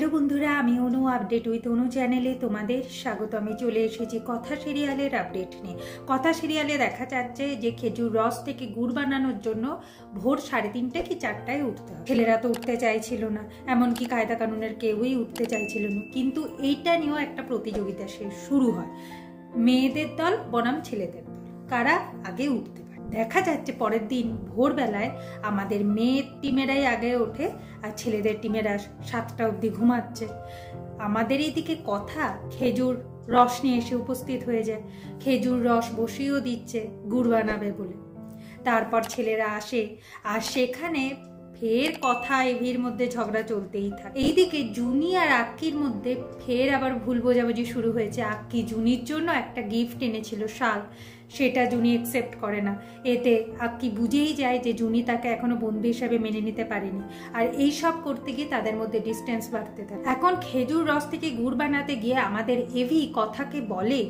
Hello বন্ধুরা, আমি অনু update with অনু চ্যানেলে তোমাদের স্বাগত। আমি চলে এসেছি কথা সিরিয়ালের আপডেট নিয়ে। কথা সিরিয়ালে দেখা যাচ্ছে যে খেজুর রস থেকে গুড় বানানোর জন্য ভোর 3:30 কি 4টায় উঠতে হয়। ছেলেরা তো উঠতে চাইছিল না, এমনকি কায়দা কানুনের কেউই উঠতে চাইছিল না। কিন্তু এইটা নিয়েও একটা প্রতিযোগিতা শুরু হয়, মেয়েদের দল বনাম ছেলেদের দল, কারা আগে উঠতে। দেখা যাচ্ছে পরের দিন ভোরবেলায় আমাদের মেয়ের টিমেরাই আগে ওঠে আর ছেলেদের টিমেরা 7টা অবধি ঘুমাচ্ছে। আমাদের এইদিকে কথা খেজুর রস নিয়ে এসে উপস্থিত হয়ে যায়, খেজুর রস বসিয়েও দিচ্ছে গুড় বানাবে বলে। তারপর ছেলেরা আসে আর সেখানে ফের কথা এভির মধ্যে ঝগড়া চলতেই থাকে। এইদিকে জুনি আর আক্কির মধ্যে ফের আবার ভুল বোঝাবুঝি শুরু হয়েছে। আক্কি জুনির জন্য একটা গিফট এনেছিল শাল, সেটা জুনি অ্যাকসেপ্ট করে না। এতে আক্কি বুঝেই যায় যে জুনি তাকে এখনো বন্ধু হিসাবে মেনে নিতে পারেনি। আর এই সব করতে গিয়ে তাদের মধ্যে ডিস্টেন্স বাড়তে থাকে। এখন খেজুর রস থেকে গুড় বানাতে গিয়ে আমাদের এভি কথাকে বলে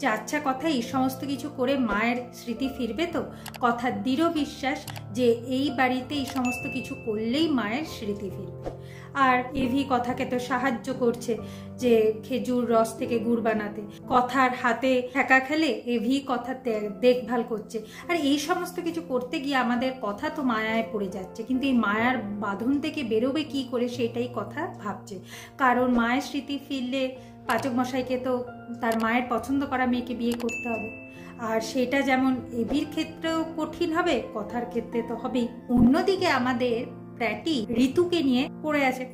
যে আচ্ছা কথা, এই সমস্ত কিছু করে মায়ের স্মৃতি ফিরবে তো? কথার দৃঢ় বিশ্বাস যে এই বাড়িতে এই সমস্ত কিছু করলেই মায়ের স্মৃতি ফিরবে। আর এভি কথাকে তো সাহায্য করছে যে খেজুর রস থেকে গুড় বানাতে। কথার হাতে ঠেকা খেলে এভি কথা দেখভাল করছে। আর এই সমস্ত কিছু করতে গিয়ে আমাদের কথা তো মায়ায় পড়ে যাচ্ছে, কিন্তু এই মায়ার বাঁধন থেকে বেরোবে কি করে সেটাই কথা ভাবছে। কারণ মায়ের স্মৃতি ফিরলে পাচক মশাইকে তো তার মায়ের পছন্দ করা মেয়েকে বিয়ে করতে হবে। আর সেটা যেমন এভির ক্ষেত্রেও কঠিন হবে, কথার ক্ষেত্রে তো হবেই। অন্যদিকে আমাদের প্র্যাটি ঋতুকে নিয়ে পড়ে আছে।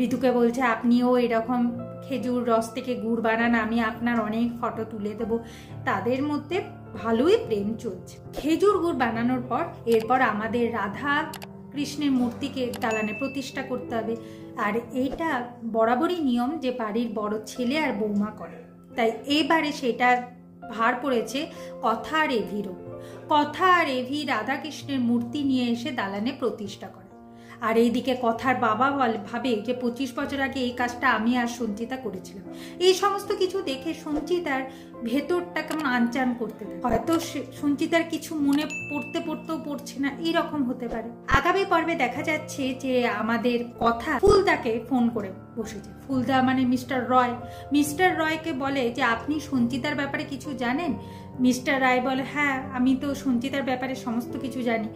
ঋতুকে বলছে আপনিও এরকম খেজুর রস থেকে গুড় বানান, আমি আপনার অনেক ফটো তুলে দেব। তাদের মধ্যে ভালোই প্রেম চলছে। খেজুর গুড় বানানোর পর এরপর আমাদের রাধা কৃষ্ণের মূর্তিকে দালানে প্রতিষ্ঠা করতে হবে। আর এইটা বরাবরই নিয়ম যে বাড়ির বড় ছেলে আর বৌমা করে, তাই এবারে সেটা ভার পড়েছে কথা আর এভির ওপর। কথা আর এভি রাধাকৃষ্ণের মূর্তি নিয়ে এসে দালানে প্রতিষ্ঠা করে। আর এইদিকে কথার বাবা ভাবে যে 25 বছর আগে এই কাজটা আমি আর সঞ্চিতা করেছিলাম। এই সমস্ত কিছু দেখে সঞ্চিতার ভেতরটা কেমন আনচান করতে থাকে। হয়তো সঞ্চিতার কিছু মনে পড়তেও পড়ছে না, এইরকম হতে পারে। আগামী পর্বে দেখা যাচ্ছে যে আমাদের কথা ফুলদাকে ফোন করে বসেছে। ফুলদা মানে মিস্টার রয়কে বলে যে আপনি সঞ্চিতার ব্যাপারে কিছু জানেন? মিস্টার রায় বলে হ্যাঁ, আমি তো সঞ্চিতার ব্যাপারে সমস্ত কিছু জানি।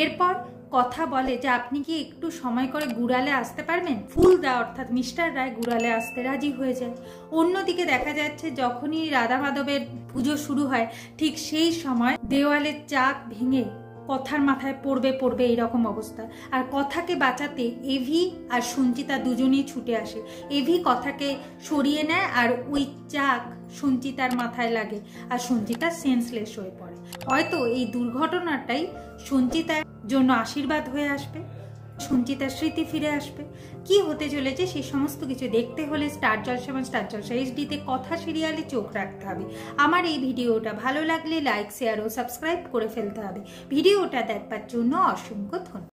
এরপর কথা বলে যে আপনি কি একটু সময় করে গুড়ালে আসতে পারবেন? ফুলদা অর্থাৎ মিস্টার রায় গুড়ালে আসতে রাজি হয়ে যায়। অন্যদিকে দেখা যাচ্ছে যখনই রাধা মাধবের পুজো শুরু হয় ঠিক সেই সময় দেওয়ালের চাক ভেঙে কথার মাথায় পড়বে এইরকম অবস্থা। আর কথাকে বাঁচাতে এভি আর সঞ্চিতা দুজনেই ছুটে আসে। এভি কথাকে সরিয়ে নেয় আর ওই চাক সঞ্চিতার মাথায় লাগে আর সঞ্চিতা সেন্সলেস হয়ে পড়ে। হয়তো এই দুর্ঘটনাটাই সঞ্চিতার জন্য আশীর্বাদ হয়ে আসবে, সঞ্চিতার স্মৃতি ফিরে আসবে। কি হতে চলেছে সেই সমস্ত কিছু দেখতে হলে স্টার জলসা এবং স্টার জলসা এইচডিতে কথা সিরিয়ালে চোখ রাখতে হবে। আমার এই ভিডিওটা ভালো লাগলে লাইক, শেয়ার ও সাবস্ক্রাইব করে ফেলতে হবে। ভিডিওটা দেখবার জন্য অসংখ্য ধন্যবাদ।